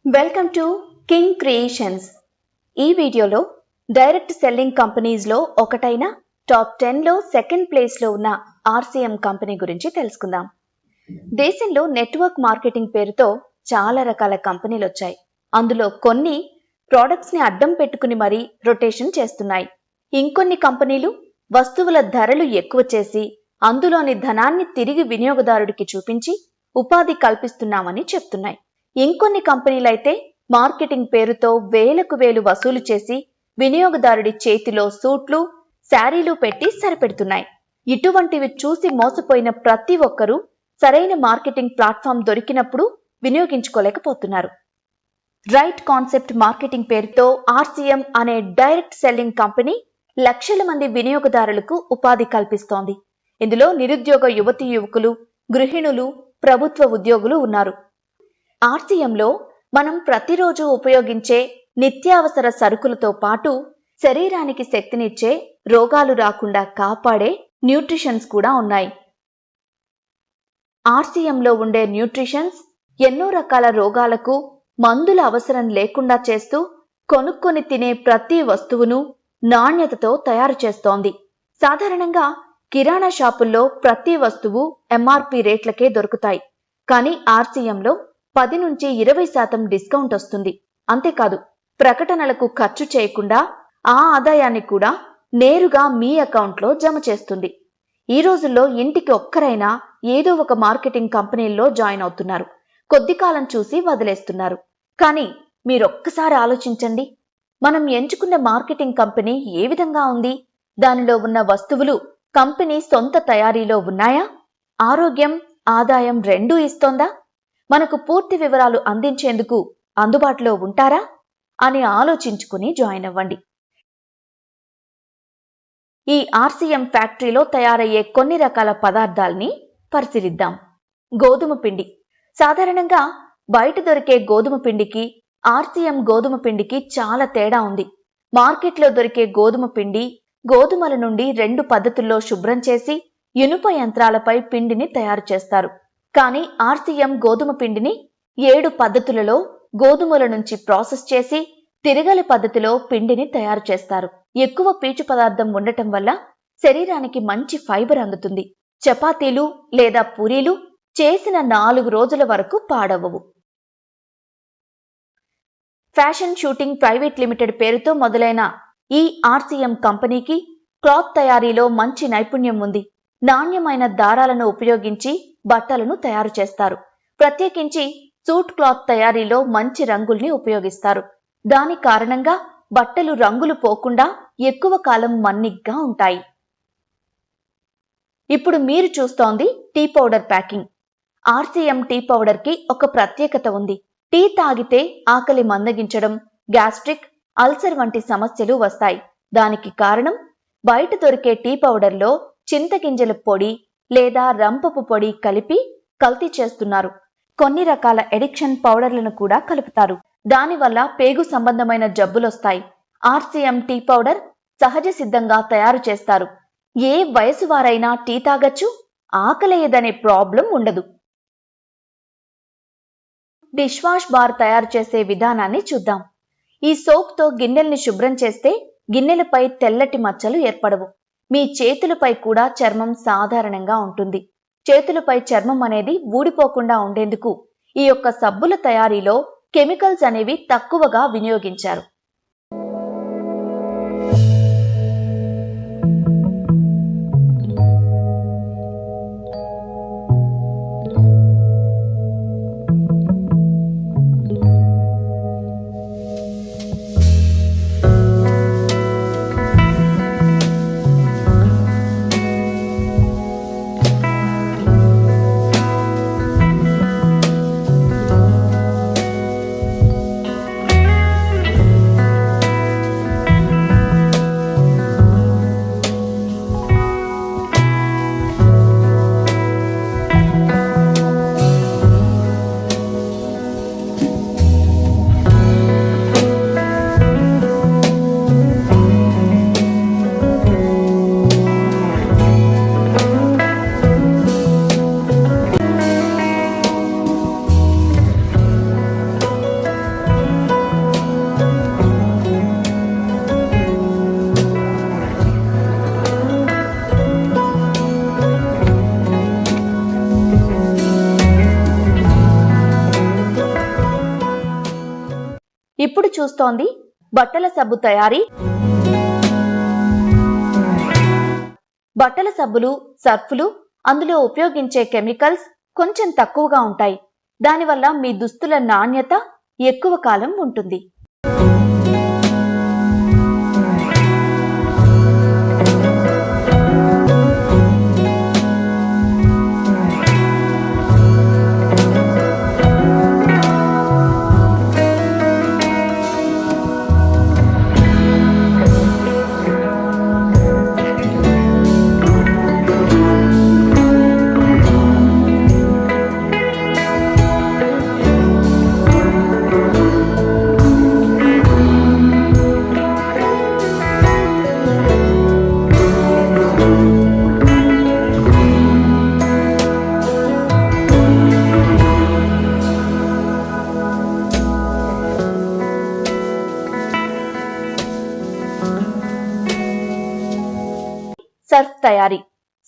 Welcome to king creations. ఈ వీడియోలో direct selling కంపెనీస్లో ఒకటైన టాప్ 10లో సెకండ్ ప్లేస్లో ఉన్న ఆర్సీఎం కంపెనీ గురించి తెలుసుకుందాం. దేశంలో నెట్వర్క్ మార్కెటింగ్ పేరుతో చాలా రకాల కంపెనీలు వచ్చాయి. అందులో కొన్ని ప్రోడక్ట్స్ని అడ్డం పెట్టుకుని మరీ రొటేషన్ చేస్తున్నాయి. ఇంకొన్ని కంపెనీలు వస్తువుల ధరలు ఎక్కువ చేసి అందులోని ధనాన్ని తిరిగి వినియోగదారుడికి చూపించి ఉపాధి కల్పిస్తున్నామని చెప్తున్నాయి. ఇంకొన్ని కంపెనీలైతే మార్కెటింగ్ పేరుతో వేలకు వేలు వసూలు చేసి వినియోగదారుడి చేతిలో సూట్లు, శారీలు పెట్టి సరిపెడుతున్నాయి. ఇటువంటివి చూసి మోసపోయిన ప్రతి ఒక్కరూ సరైన మార్కెటింగ్ ప్లాట్ఫామ్ దొరికినప్పుడు వినియోగించుకోలేకపోతున్నారు. రైట్ కాన్సెప్ట్ మార్కెటింగ్ పేరుతో ఆర్సీఎం అనే డైరెక్ట్ సెల్లింగ్ కంపెనీ లక్షల మంది వినియోగదారులకు ఉపాధి కల్పిస్తోంది. ఇందులో నిరుద్యోగ యువతీ యువకులు, గృహిణులు, ప్రభుత్వ ఉద్యోగులు ఉన్నారు. ఆర్సీఎంలో మనం ప్రతిరోజు ఉపయోగించే నిత్యావసర సరుకులతో పాటు శరీరానికి శక్తినిచ్చే, రోగాలు రాకుండా కాపాడే న్యూట్రిషన్స్ కూడా ఉన్నాయి. ఆర్సీఎంలో ఉండే న్యూట్రిషన్స్ ఎన్నో రకాల రోగాలకు మందుల అవసరం లేకుండా చేస్తూ కొనుక్కొని తినే ప్రతి వస్తువును నాణ్యతతో తయారు చేస్తోంది. సాధారణంగా కిరాణా షాపుల్లో ప్రతి వస్తువు ఎంఆర్పి రేట్లకే దొరుకుతాయి. కానీ ఆర్సీఎంలో 10 నుంచి 20% డిస్కౌంట్ వస్తుంది. అంతేకాదు, ప్రకటనలకు ఖర్చు చేయకుండా ఆ ఆదాయాన్ని కూడా నేరుగా మీ అకౌంట్లో జమ చేస్తుంది. ఈ రోజుల్లో ఇంటికి ఒక్కరైనా ఏదో ఒక మార్కెటింగ్ కంపెనీల్లో జాయిన్ అవుతున్నారు. కొద్ది కాలం చూసి వదిలేస్తున్నారు. కానీ మీరొక్కసారి ఆలోచించండి, మనం ఎంచుకున్న మార్కెటింగ్ కంపెనీ ఏ విధంగా ఉంది? దానిలో ఉన్న వస్తువులు కంపెనీ సొంత తయారీలో ఉన్నాయా? ఆరోగ్యం, ఆదాయం రెండూ ఇస్తోందా? మనకు పూర్తి వివరాలు అందించేందుకు అందుబాటులో ఉంటారా అని ఆలోచించుకుని జాయిన్ అవ్వండి. ఈ ఆర్సీఎం ఫ్యాక్టరీలో తయారయ్యే కొన్ని రకాల పదార్థాలని పరిశీలిద్దాం. గోధుమ పిండి. సాధారణంగా బయట దొరికే గోధుమ పిండికి ఆర్సీఎం గోధుమ పిండికి చాలా తేడా ఉంది. మార్కెట్లో దొరికే గోధుమ పిండి గోధుమల నుండి 2 పద్ధతుల్లో శుభ్రం చేసి ఇనుప యంత్రాలపై పిండిని తయారు చేస్తారు. కానీ ఆర్సీఎం గోధుమ పిండిని 7 పద్ధతులలో గోధుమల నుంచి ప్రాసెస్ చేసి తిరగలి పద్ధతిలో పిండిని తయారు చేస్తారు. ఎక్కువ పీచు పదార్థం ఉండటం వల్ల శరీరానికి మంచి ఫైబర్ అందుతుంది. చపాతీలు లేదా పూరీలు చేసిన 4 రోజుల వరకు పాడవవు. ఫ్యాషన్ షూటింగ్ ప్రైవేట్ లిమిటెడ్ పేరుతో మొదలైన ఈ ఆర్సీఎం కంపెనీకి క్లాత్ తయారీలో మంచి నైపుణ్యం ఉంది. నాణ్యమైన దారాలను ఉపయోగించి బట్టలను తయారు చేస్తారు. ప్రత్యేకించి సూట్ క్లాత్ తయారీలో మంచి రంగుల్ని ఉపయోగిస్తారు. దాని కారణంగా బట్టలు రంగులు పోకుండా ఎక్కువ కాలం మన్నిగ్గా ఉంటాయి. ఇప్పుడు మీరు చూస్తోంది tea powder packing. RCM tea పౌడర్కి ఒక ప్రత్యేకత ఉంది. టీ తాగితే ఆకలి మందగించడం, గ్యాస్ట్రిక్, అల్సర్ వంటి సమస్యలు వస్తాయి. దానికి కారణం బయట దొరికే టీ పౌడర్లో చింతగింజల పొడి లేదా రంపపు పొడి కలిపి కల్తీ చేస్తున్నారు. కొన్ని రకాల ఎడిక్షన్ పౌడర్లను కూడా కలుపుతారు. దానివల్ల పేగు సంబంధమైన జబ్బులొస్తాయి. ఆర్సీఎం టీ పౌడర్ సహజ సిద్ధంగా తయారు చేస్తారు. ఏ వయసు వారైనా టీ తాగొచ్చు, ఆకలేయదనే ప్రాబ్లం ఉండదు. డిష్ వాష్ బార్ తయారు చేసే విధానాన్ని చూద్దాం. ఈ సోప్తో గిన్నెల్ని శుభ్రం చేస్తే గిన్నెలపై తెల్లటి మచ్చలు ఏర్పడవు. మీ చేతులపై కూడా చర్మం సాధారణంగా ఉంటుంది. చేతులపై చర్మం అనేది ఊడిపోకుండా ఉండేందుకు ఈ యొక్క సబ్బుల తయారీలో కెమికల్స్ అనేవి తక్కువగా వినియోగించారు. ఇప్పుడు చూస్తోంది బట్టల సబ్బు తయారీ. బట్టల సబ్బులు, సర్ఫులు, అందులో ఉపయోగించే కెమికల్స్ కొంచెం తక్కువగా ఉంటాయి. దానివల్ల మీ దుస్తుల నాణ్యత ఎక్కువ కాలం ఉంటుంది.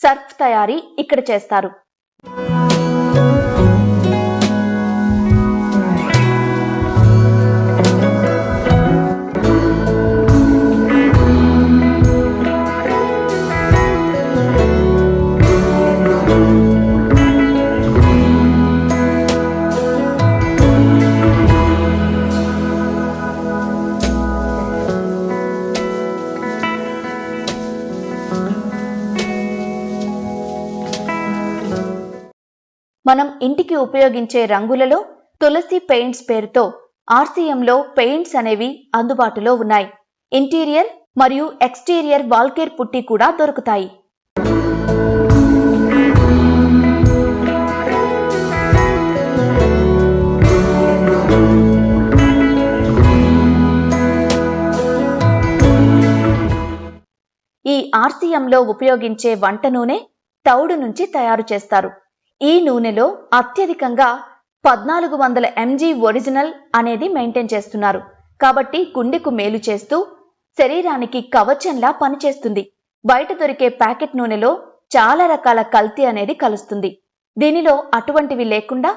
సర్ఫ్ తయారీ ఇక్కడ చేస్తారు. మనం ఇంటికి ఉపయోగించే రంగులలో తులసి పెయింట్స్ పేరుతో ఆర్సీఎంలో పెయింట్స్ అనేవి అందుబాటులో ఉన్నాయి. ఇంటీరియర్ మరియు ఎక్స్టీరియర్ వాల్కేర్ పుట్టి కూడా దొరుకుతాయి. ఈ ఆర్సీఎంలో ఉపయోగించే వంట నూనె తౌడు నుంచి తయారు చేస్తారు. ఈ నూనెలో అత్యధికంగా 1400 mg ఒరిజినల్ అనేది మెయింటైన్ చేస్తున్నారు. కాబట్టి గుండెకు మేలు చేస్తూ శరీరానికి కవచంలా పనిచేస్తుంది. బయట దొరికే ప్యాకెట్ నూనెలో చాలా రకాల కల్తీ అనేది కలుస్తుంది. దీనిలో అటువంటివి లేకుండా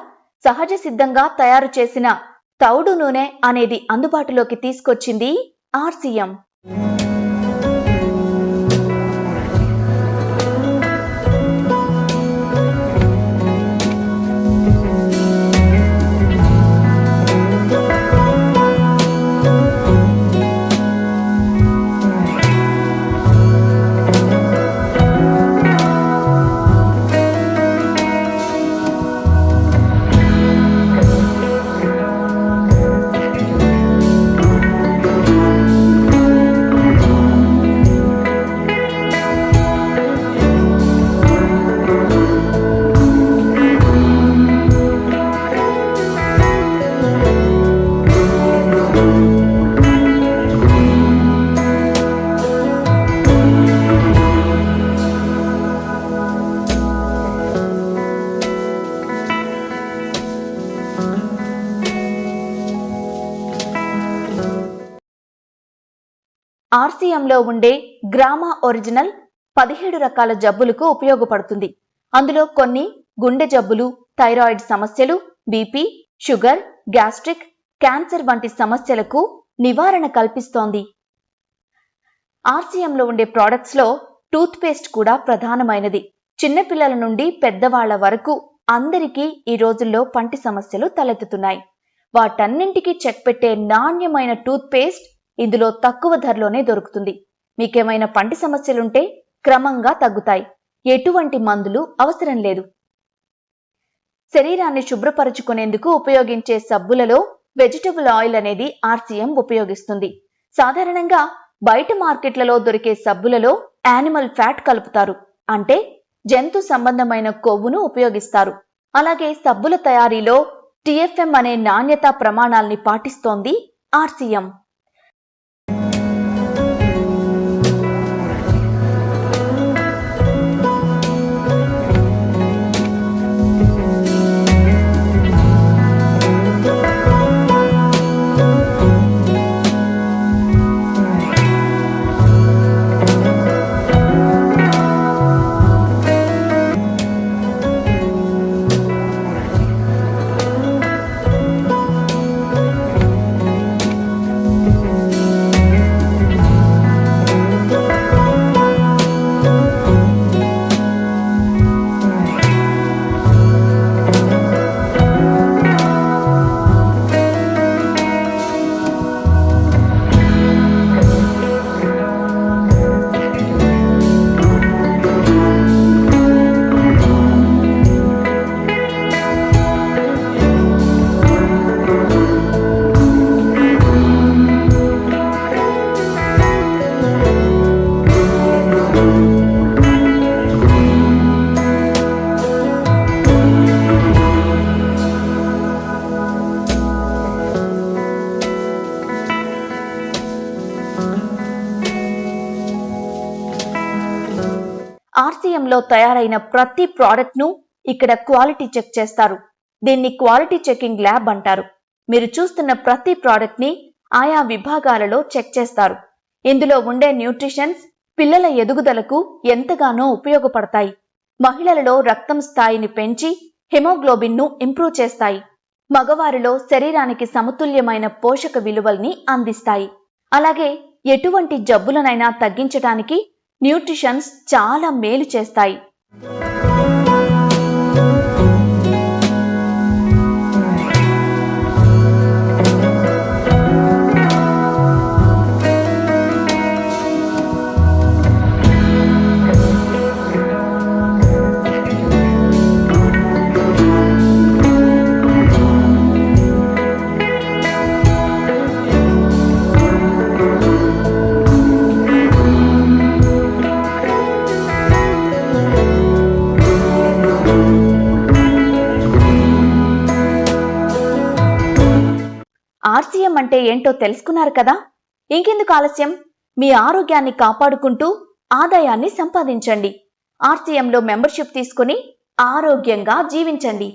సహజ సిద్ధంగా తయారు చేసిన తౌడు నూనె అనేది అందుబాటులోకి తీసుకొచ్చింది ఆర్సీఎం. ఆర్సీఎంలో ఉండే గ్రామా ఒరిజినల్ 17 రకాల జబ్బులకు ఉపయోగపడుతుంది. అందులో కొన్ని గుండె జబ్బులు, థైరాయిడ్ సమస్యలు, బీపీ, షుగర్, గ్యాస్ట్రిక్, క్యాన్సర్ వంటి సమస్యలకు నివారణ కల్పిస్తోంది. ఆర్సీఎంలో ఉండే ప్రొడక్ట్స్ లో టూత్ పేస్ట్ కూడా ప్రధానమైనది. చిన్నపిల్లల నుండి పెద్దవాళ్ల వరకు అందరికీ ఈ రోజుల్లో పంటి సమస్యలు తలెత్తుతున్నాయి. వాటన్నింటికీ చెక్ పెట్టే నాణ్యమైన టూత్ పేస్ట్ ఇందులో తక్కువ ధరలోనే దొరుకుతుంది. మీకేమైనా పంటి సమస్యలుంటే క్రమంగా తగ్గుతాయి. ఎటువంటి మందులు అవసరం లేదు. శరీరాన్ని శుభ్రపరచుకునేందుకు ఉపయోగించే సబ్బులలో వెజిటబుల్ ఆయిల్ అనేది ఆర్సీఎం ఉపయోగిస్తుంది. సాధారణంగా బయట మార్కెట్లలో దొరికే సబ్బులలో యానిమల్ ఫ్యాట్ కలుపుతారు, అంటే జంతు సంబంధమైన కొవ్వును ఉపయోగిస్తారు. అలాగే సబ్బుల తయారీలో టీఎఫ్ఎం అనే నాణ్యతా ప్రమాణాల్ని పాటిస్తోంది ఆర్సీఎం. ఆర్సీఎంలో తయారైన ప్రతి ప్రోడక్ట్ ను ఇక్కడ క్వాలిటీ చెక్ చేస్తారు. దీన్ని క్వాలిటీ చెకింగ్ ల్యాబ్ అంటారు. మీరు చూస్తున్న ప్రతి ప్రోడక్ట్ ని ఆయా విభాగాలలో చెక్ చేస్తారు. ఇందులో ఉండే న్యూట్రిషన్స్ పిల్లల ఎదుగుదలకు ఎంతగానో ఉపయోగపడతాయి. మహిళలలో రక్తం స్థాయిని పెంచి హిమోగ్లోబిన్ ను ఇంప్రూవ్ చేస్తాయి. మగవారిలో శరీరానికి సమతుల్యమైన పోషక విలువల్ని అందిస్తాయి. అలాగే ఎటువంటి జబ్బులనైనా తగ్గించడానికి న్యూట్రిషన్స్ చాలా మేలు చేస్తాయి. ఆర్సీఎం అంటే ఏంటో తెలుసుకున్నారు కదా? ఇంకెందుకు ఆలస్యం? మీ ఆరోగ్యాన్ని కాపాడుకుంటూ ఆదాయాన్ని సంపాదించండి. ఆర్సీఎంలో మెంబర్షిప్ తీసుకుని ఆరోగ్యంగా జీవించండి.